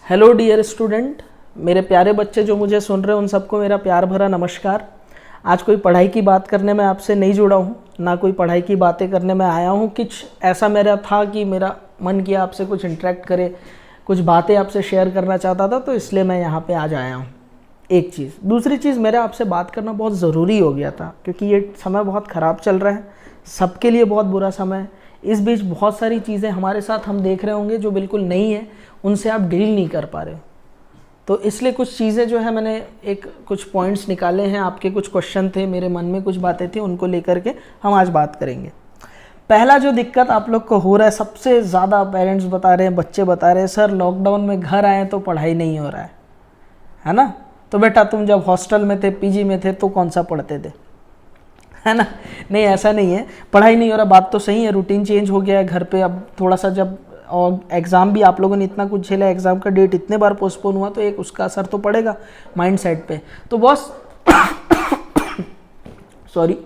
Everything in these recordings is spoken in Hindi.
हेलो डियर स्टूडेंट, मेरे प्यारे बच्चे जो मुझे सुन रहे हैं उन सबको मेरा प्यार भरा नमस्कार। आज कोई पढ़ाई की बात करने में आपसे नहीं जुड़ा हूँ, ना कोई पढ़ाई की बातें करने में आया हूँ। कुछ ऐसा मेरा था कि मेरा मन किया आपसे कुछ इंटरेक्ट करे, कुछ बातें आपसे शेयर करना चाहता था, तो इसलिए मैं यहाँ पे आज आया हूँ। एक चीज़, दूसरी चीज़, मेरा आपसे बात करना बहुत ज़रूरी हो गया था क्योंकि ये समय बहुत ख़राब चल रहा है, सबके लिए बहुत बुरा समय है। इस बीच बहुत सारी चीज़ें हमारे साथ हम देख रहे होंगे जो बिल्कुल नई है, उनसे आप डील नहीं कर पा रहे हो। तो इसलिए कुछ चीज़ें जो है मैंने कुछ पॉइंट्स निकाले हैं, आपके कुछ क्वेश्चन थे, मेरे मन में कुछ बातें थी, उनको लेकर के हम आज बात करेंगे। पहला जो दिक्कत आप लोग को हो रहा है, सबसे ज़्यादा पेरेंट्स बता रहे हैं, बच्चे बता रहे हैं, सर लॉकडाउन में घर आए तो पढ़ाई नहीं हो रहा है ना। तो बेटा तुम जब हॉस्टल में थे, पीजी में थे, तो कौन सा पढ़ते थे, है ना। नहीं, ऐसा नहीं है, पढ़ाई नहीं हो रहा, बात तो सही है, रूटीन चेंज हो गया है घर पे। अब थोड़ा सा जब और एग्ज़ाम भी आप लोगों ने इतना कुछ झेला, एग्ज़ाम का डेट इतने बार पोस्टपोन हुआ, तो एक उसका असर तो पड़ेगा माइंड सेट पे। तो बॉस सॉरी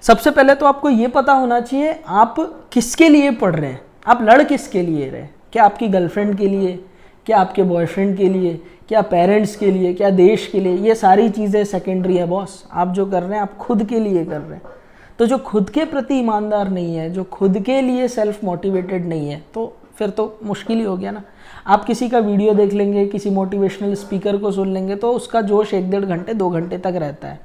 सबसे पहले तो आपको ये पता होना चाहिए आप किसके लिए पढ़ रहे हैं, आप लड़ किसके लिए रहे। क्या आपकी गर्लफ्रेंड के लिए, क्या आपके बॉयफ्रेंड के लिए, क्या पेरेंट्स के लिए, क्या देश के लिए? ये सारी चीज़ें सेकेंडरी है बॉस। आप जो कर रहे हैं आप खुद के लिए कर रहे हैं। तो जो खुद के प्रति ईमानदार नहीं है, जो खुद के लिए सेल्फ मोटिवेटेड नहीं है, तो फिर तो मुश्किल ही हो गया ना। आप किसी का वीडियो देख लेंगे, किसी मोटिवेशनल स्पीकर को सुन लेंगे, तो उसका जोश 1-1.5 घंटे 2 घंटे तक रहता है,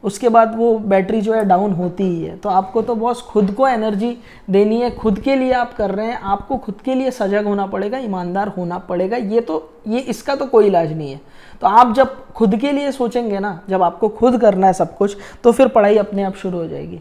उसके बाद वो बैटरी जो है डाउन होती ही है। तो आपको तो बॉस खुद को एनर्जी देनी है, खुद के लिए आप कर रहे हैं, आपको खुद के लिए सजग होना पड़ेगा, ईमानदार होना पड़ेगा। ये इसका तो कोई इलाज नहीं है। तो आप जब खुद के लिए सोचेंगे ना, जब आपको खुद करना है सब कुछ, तो फिर पढ़ाई अपने आप शुरू हो जाएगी।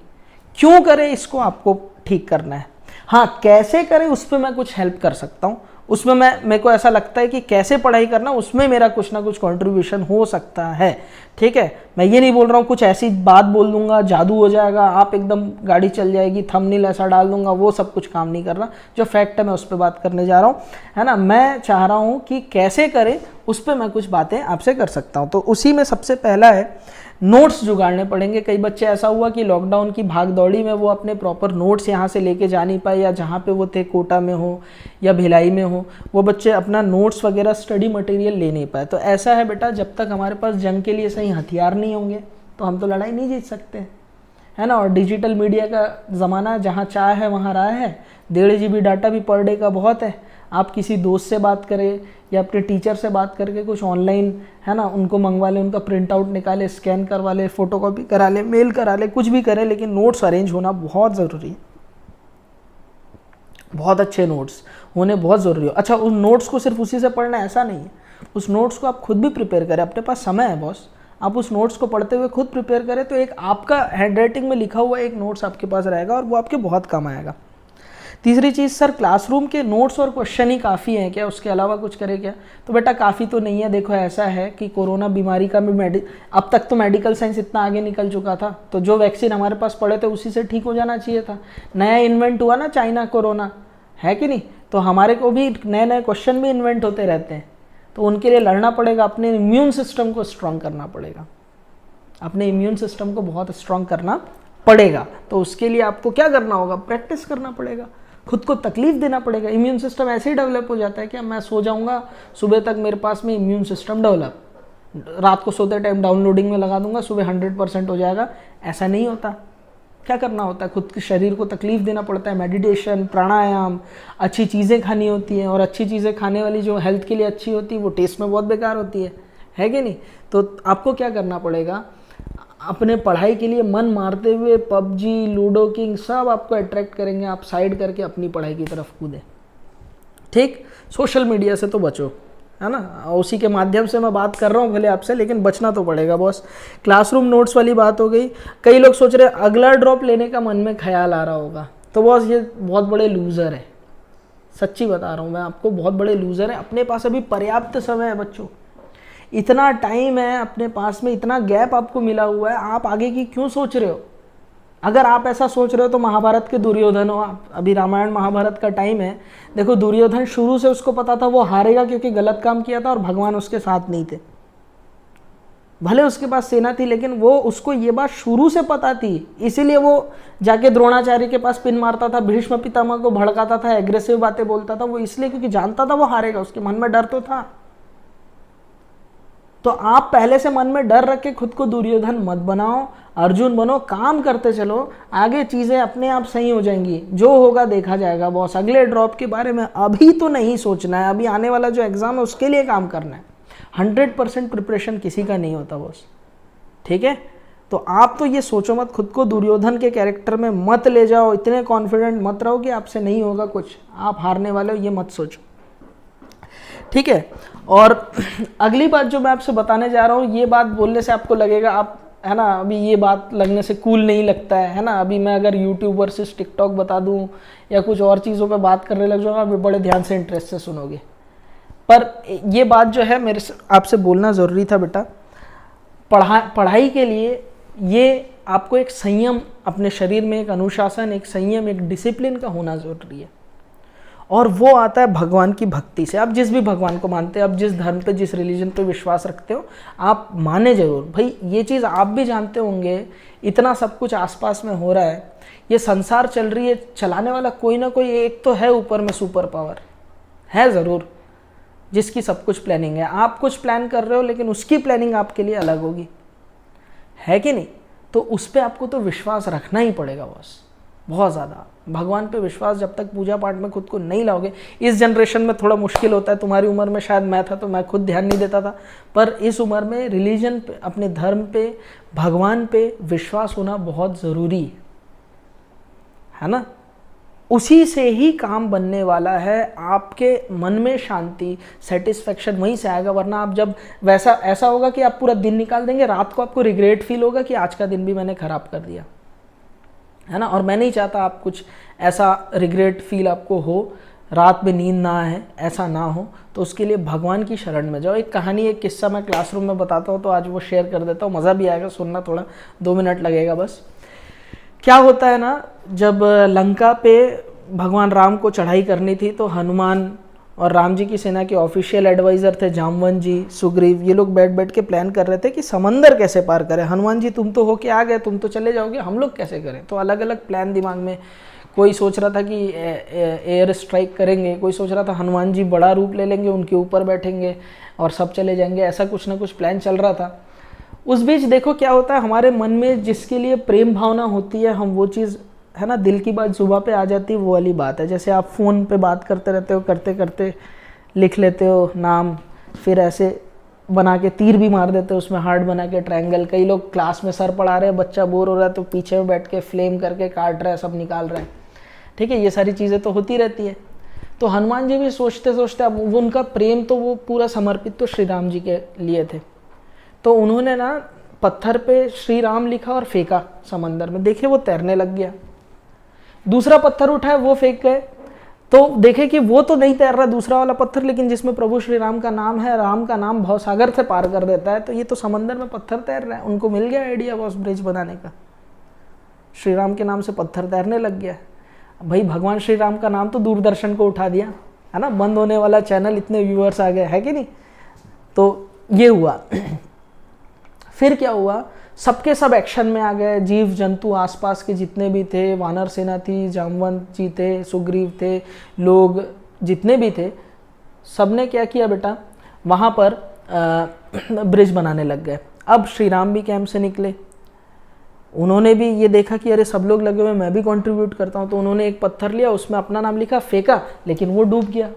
क्यों करें इसको आपको ठीक करना है। हाँ, कैसे करें उस पर मैं कुछ हेल्प कर सकता हूँ, उसमें मेरे को ऐसा लगता है कि कैसे पढ़ाई करना, उसमें मेरा कुछ ना कुछ कंट्रीब्यूशन हो सकता है। ठीक है, मैं ये नहीं बोल रहा हूँ कुछ ऐसी बात बोल दूंगा जादू हो जाएगा, आप एकदम गाड़ी चल जाएगी, थंबनेल ऐसा डाल दूंगा, वो सब कुछ काम नहीं कर रहा। जो फैक्ट है मैं उस पर बात करने जा रहा हूँ, है ना। मैं चाह रहा हूँ कि कैसे करें उस पर मैं कुछ बातें आपसे कर सकता हूँ। तो उसी में सबसे पहला है, नोट्स जुगाड़ने पड़ेंगे। कई बच्चे ऐसा हुआ कि लॉकडाउन की भाग दौड़ी में वो अपने प्रॉपर नोट्स यहाँ से लेके जा नहीं पाए, या जहाँ पे वो थे कोटा में हो या भिलाई में हो, वो बच्चे अपना नोट्स वगैरह स्टडी मटेरियल ले नहीं पाए। तो ऐसा है बेटा, जब तक हमारे पास जंग के लिए सही हथियार नहीं होंगे तो हम तो लड़ाई नहीं जीत सकते, है ना। और डिजिटल मीडिया का ज़माना, जहाँ चाह है वहाँ राह है। 1.5 GB डाटा भी पर डे का बहुत है। आप किसी दोस्त से बात करें या अपने टीचर से बात करके कुछ ऑनलाइन, है ना, उनको मंगवा लें, उनका प्रिंट आउट निकाले, स्कैन करवा ले, फोटोकॉपी करा ले, मेल करा ले, कुछ भी करें, लेकिन नोट्स अरेंज होना बहुत ज़रूरी है। बहुत अच्छे नोट्स होने बहुत ज़रूरी हो। अच्छा, उस नोट्स को सिर्फ उसी से पढ़ना है ऐसा नहीं है, उस नोट्स को आप खुद भी प्रिपेयर करें। अपने पास समय है बॉस, आप उस नोट्स को पढ़ते हुए खुद प्रिपेयर करें, तो एक आपका हैंड राइटिंग में लिखा हुआ एक नोट्स आपके पास रहेगा और वो आपके बहुत काम आएगा। तीसरी चीज़, सर क्लासरूम के नोट्स और क्वेश्चन ही काफ़ी हैं क्या, उसके अलावा कुछ करें क्या? तो बेटा काफ़ी तो नहीं है। देखो ऐसा है कि कोरोना बीमारी का भी अब तक तो मेडिकल साइंस इतना आगे निकल चुका था, तो जो वैक्सीन हमारे पास पड़े थे उसी से ठीक हो जाना चाहिए था। नया इन्वेंट हुआ ना चाइना कोरोना, है कि नहीं? तो हमारे को भी नए नए क्वेश्चन भी इन्वेंट होते रहते हैं, तो उनके लिए लड़ना पड़ेगा। अपने इम्यून सिस्टम को स्ट्रॉन्ग करना पड़ेगा, अपने इम्यून सिस्टम को बहुत स्ट्रॉन्ग करना पड़ेगा। तो उसके लिए आपको क्या करना होगा, प्रैक्टिस करना पड़ेगा, खुद को तकलीफ देना पड़ेगा। इम्यून सिस्टम ऐसे ही डेवलप हो जाता है कि मैं सो जाऊंगा, सुबह तक मेरे पास में इम्यून सिस्टम डेवलप, रात को सोते टाइम डाउनलोडिंग में लगा दूंगा, सुबह 100% हो जाएगा, ऐसा नहीं होता। क्या करना होता है, खुद के शरीर को तकलीफ देना पड़ता है। मेडिटेशन, प्राणायाम, अच्छी चीज़ें खानी होती हैं, और अच्छी चीज़ें खाने वाली जो हेल्थ के लिए अच्छी होती है वो टेस्ट में बहुत बेकार होती है कि नहीं? तो आपको क्या करना पड़ेगा, अपने पढ़ाई के लिए मन मारते हुए पबजी, लूडो किंग सब आपको अट्रैक्ट करेंगे, आप साइड करके अपनी पढ़ाई की तरफ कूदें। ठीक, सोशल मीडिया से तो बचो, है ना। उसी के माध्यम से मैं बात कर रहा हूँ भले आपसे, लेकिन बचना तो पड़ेगा बॉस। क्लासरूम नोट्स वाली बात हो गई। कई लोग सोच रहे अगला ड्रॉप लेने का मन में ख्याल आ रहा होगा, तो बॉस ये बहुत बड़े लूज़र है, सच्ची बता रहा हूँ मैं आपको, बहुत बड़े लूज़र है। अपने पास अभी पर्याप्त समय है बच्चों, इतना टाइम है अपने पास में, इतना गैप आपको मिला हुआ है, आप आगे की क्यों सोच रहे हो? अगर आप ऐसा सोच रहे हो तो महाभारत के दुर्योधन हो आप। अभी रामायण महाभारत का टाइम है, देखो दुर्योधन शुरू से उसको पता था वो हारेगा क्योंकि गलत काम किया था और भगवान उसके साथ नहीं थे। भले उसके पास सेना थी, लेकिन वो उसको ये बात शुरू से पता थी, इसीलिए वो जाके द्रोणाचार्य के पास पिन मारता था, भीष्म पितामह को भड़काता था, एग्रेसिव बातें बोलता था, वो इसलिए क्योंकि जानता था वो हारेगा, उसके मन में डर तो था। तो आप पहले से मन में डर रख के खुद को दुर्योधन मत बनाओ, अर्जुन बनो, काम करते चलो, आगे चीजें अपने आप सही हो जाएंगी, जो होगा देखा जाएगा बॉस। अगले ड्रॉप के बारे में अभी तो नहीं सोचना है, अभी आने वाला जो एग्जाम है उसके लिए काम करना है। 100% प्रिपरेशन किसी का नहीं होता बॉस, ठीक है। तो आप तो ये सोचो मत, खुद को दुर्योधन के कैरेक्टर में मत ले जाओ, इतने कॉन्फिडेंट मत रहो कि आपसे नहीं होगा कुछ, आप हारने वाले हो, ये मत सोचो, ठीक है। और अगली बात जो मैं आपसे बताने जा रहा हूँ, ये बात बोलने से आपको लगेगा आप, है ना, अभी ये बात लगने से कूल नहीं लगता है ना। अभी मैं अगर यूट्यूब वर्सेस टिकटॉक बता दूँ या कुछ और चीज़ों पे बात करने लग जाऊँगा, अभी बड़े ध्यान से इंटरेस्ट से सुनोगे। पर ये बात जो है मेरे से आपसे बोलना ज़रूरी था बेटा। पढ़ाई के लिए ये आपको एक संयम, अपने शरीर में एक अनुशासन, एक संयम, एक डिसिप्लिन का होना ज़रूरी है। और वो आता है भगवान की भक्ति से। आप जिस भी भगवान को मानते हैं, आप जिस धर्म पे, जिस रिलीजन पे विश्वास रखते हो, आप माने जरूर। भाई ये चीज़ आप भी जानते होंगे, इतना सब कुछ आसपास में हो रहा है, ये संसार चल रही है, चलाने वाला कोई ना कोई एक तो है ऊपर में, सुपर पावर है ज़रूर, जिसकी सब कुछ प्लानिंग है। आप कुछ प्लान कर रहे हो, लेकिन उसकी प्लानिंग आपके लिए अलग होगी, है कि नहीं। तो उस पर आपको तो विश्वास रखना ही पड़ेगा बॉस, बहुत ज़्यादा। भगवान पे विश्वास जब तक पूजा पाठ में खुद को नहीं लाओगे, इस जनरेशन में थोड़ा मुश्किल होता है, तुम्हारी उम्र में शायद मैं था तो मैं खुद ध्यान नहीं देता था, पर इस उम्र में रिलीजन पे, अपने धर्म पे, भगवान पे विश्वास होना बहुत ज़रूरी है ना। उसी से ही काम बनने वाला है, आपके मन में शांति, सेटिस्फेक्शन वहीं से आएगा। वरना आप जब वैसा ऐसा होगा कि आप पूरा दिन निकाल देंगे, रात को आपको रिग्रेट फील होगा कि आज का दिन भी मैंने खराब कर दिया, है ना। और मैं नहीं चाहता आप कुछ ऐसा रिग्रेट फील आपको हो, रात में नींद ना आए, ऐसा ना हो। तो उसके लिए भगवान की शरण में जाओ। एक कहानी, एक किस्सा मैं क्लासरूम में बताता हूँ, तो आज वो शेयर कर देता हूँ, मज़ा भी आएगा सुनना, थोड़ा 2 मिनट लगेगा बस। क्या होता है ना, जब लंका पे भगवान राम को चढ़ाई करनी थी, तो हनुमान और राम जी की सेना के ऑफिशियल एडवाइज़र थे जामवंत जी, सुग्रीव, ये लोग बैठ बैठ के प्लान कर रहे थे कि समंदर कैसे पार करें। हनुमान जी तुम तो होके आ गए, तुम तो चले जाओगे, हम लोग कैसे करें। तो अलग अलग प्लान दिमाग में, कोई सोच रहा था कि एयर स्ट्राइक करेंगे, कोई सोच रहा था हनुमान जी बड़ा रूप ले लेंगे, उनके ऊपर बैठेंगे और सब चले जाएंगे, ऐसा कुछ ना कुछ प्लान चल रहा था। उस बीच देखो क्या होता है, हमारे मन में जिसके लिए प्रेम भावना होती है, हम वो चीज़, है ना, दिल की बात जुबां पे आ जाती है, वो वाली बात है। जैसे आप फ़ोन पे बात करते रहते हो, करते करते लिख लेते हो नाम, फिर ऐसे बना के तीर भी मार देते हो, उसमें हार्ट बना के ट्रायंगल। कई लोग क्लास में सर पढ़ा रहे हैं, बच्चा बोर हो रहा है तो पीछे में बैठ के फ्लेम करके काट रहा है, सब निकाल रहा है, ठीक है। ये सारी चीज़ें तो होती रहती है। तो हनुमान जी भी सोचते सोचते, अब वो उनका प्रेम तो वो पूरा समर्पित तो श्री राम जी के लिए थे। तो उन्होंने ना पत्थर पे श्री राम लिखा और फेंका समंदर में, देखे वो तैरने लग गया। दूसरा पत्थर उठाया, वो फेंक गए, तो देखे कि वो तो नहीं तैर रहा दूसरा वाला पत्थर, लेकिन जिसमें प्रभु श्री राम का नाम है, राम का नाम भवसागर से पार कर देता है, तो ये तो समंदर में पत्थर तैर रहा है। उनको मिल गया आइडिया बॉस ब्रिज बनाने का, श्री राम के नाम से पत्थर तैरने लग गया। भाई भगवान श्री राम का नाम तो दूरदर्शन को उठा दिया, है ना, बंद होने वाला चैनल, इतने व्यूअर्स आ गए, है कि नहीं। तो ये हुआ। फिर क्या हुआ, सबके सब एक्शन में आ गए, जीव जंतु आसपास के जितने भी थे, वानर सेना थी, जामवंत जी थे, सुग्रीव थे, लोग जितने भी थे, सबने क्या किया बेटा, वहाँ पर ब्रिज बनाने लग गए। अब श्री राम भी कैंप से निकले, उन्होंने भी ये देखा कि अरे सब लोग लगे हुए, मैं भी कंट्रीब्यूट करता हूँ। तो उन्होंने एक पत्थर लिया, उसमें अपना नाम लिखा, फेंका, लेकिन वो डूब गया।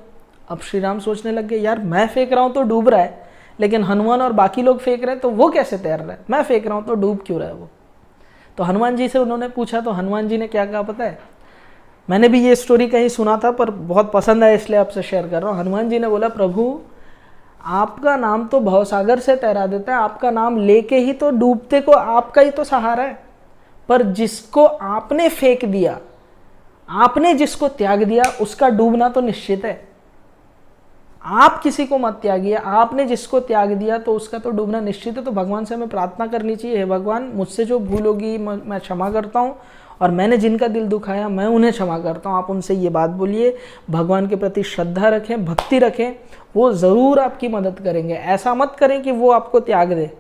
अब श्री राम सोचने लग गए, यार मैं फेंक रहा हूँ तो डूब रहा है, लेकिन हनुमान और बाकी लोग फेंक रहे हैं तो वो कैसे तैर रहा है, मैं फेंक रहा हूँ तो डूब क्यों रहा है वो। तो हनुमान जी से उन्होंने पूछा, तो हनुमान जी ने क्या कहा पता है, मैंने भी ये स्टोरी कहीं सुना था पर बहुत पसंद है इसलिए आपसे शेयर कर रहा हूँ। हनुमान जी ने बोला, प्रभु आपका नाम तो भवसागर से तैरा देता है, आपका नाम लेके ही तो डूबते को आपका ही तो सहारा है, पर जिसको आपने फेंक दिया, आपने जिसको त्याग दिया, उसका डूबना तो निश्चित है। आप किसी को मत त्यागिए, आपने जिसको त्याग दिया तो उसका तो डूबना निश्चित है। तो भगवान से हमें प्रार्थना करनी चाहिए, हे भगवान मुझसे जो भूल होगी मैं क्षमा करता हूँ, और मैंने जिनका दिल दुखाया मैं उन्हें क्षमा करता हूँ। आप उनसे ये बात बोलिए, भगवान के प्रति श्रद्धा रखें, भक्ति रखें, वो ज़रूर आपकी मदद करेंगे। ऐसा मत करें कि वो आपको त्याग दे,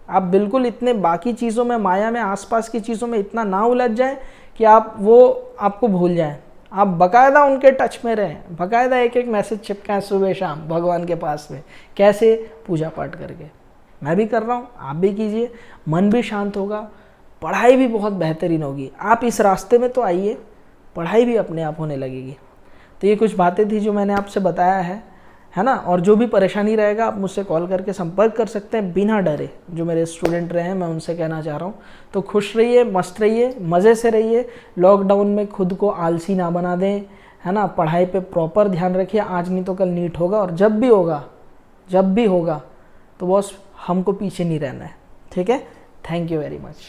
आप बिल्कुल इतने बाकी चीज़ों में, माया में, आसपास की चीज़ों में इतना ना उलझ जाए कि आप वो आपको भूल जाएं। आप बकायदा उनके टच में रहें, बकायदा एक एक मैसेज चिपकाएं सुबह शाम भगवान के पास में। कैसे? पूजा पाठ करके। मैं भी कर रहा हूँ, आप भी कीजिए, मन भी शांत होगा, पढ़ाई भी बहुत बेहतरीन होगी। आप इस रास्ते में तो आइए, पढ़ाई भी अपने आप होने लगेगी। तो ये कुछ बातें थी जो मैंने आपसे बताया है ना। और जो भी परेशानी रहेगा आप मुझसे कॉल करके संपर्क कर सकते हैं बिना डरे। जो मेरे स्टूडेंट रहे हैं मैं उनसे कहना चाह रहा हूँ। तो खुश रहिए, मस्त रहिए, मज़े से रहिए। लॉकडाउन में खुद को आलसी ना बना दें, है ना। पढ़ाई पे प्रॉपर ध्यान रखिए, आज नहीं तो कल नीट होगा, और जब भी होगा तो बस हमको पीछे नहीं रहना है। ठीक है, थैंक यू वेरी मच।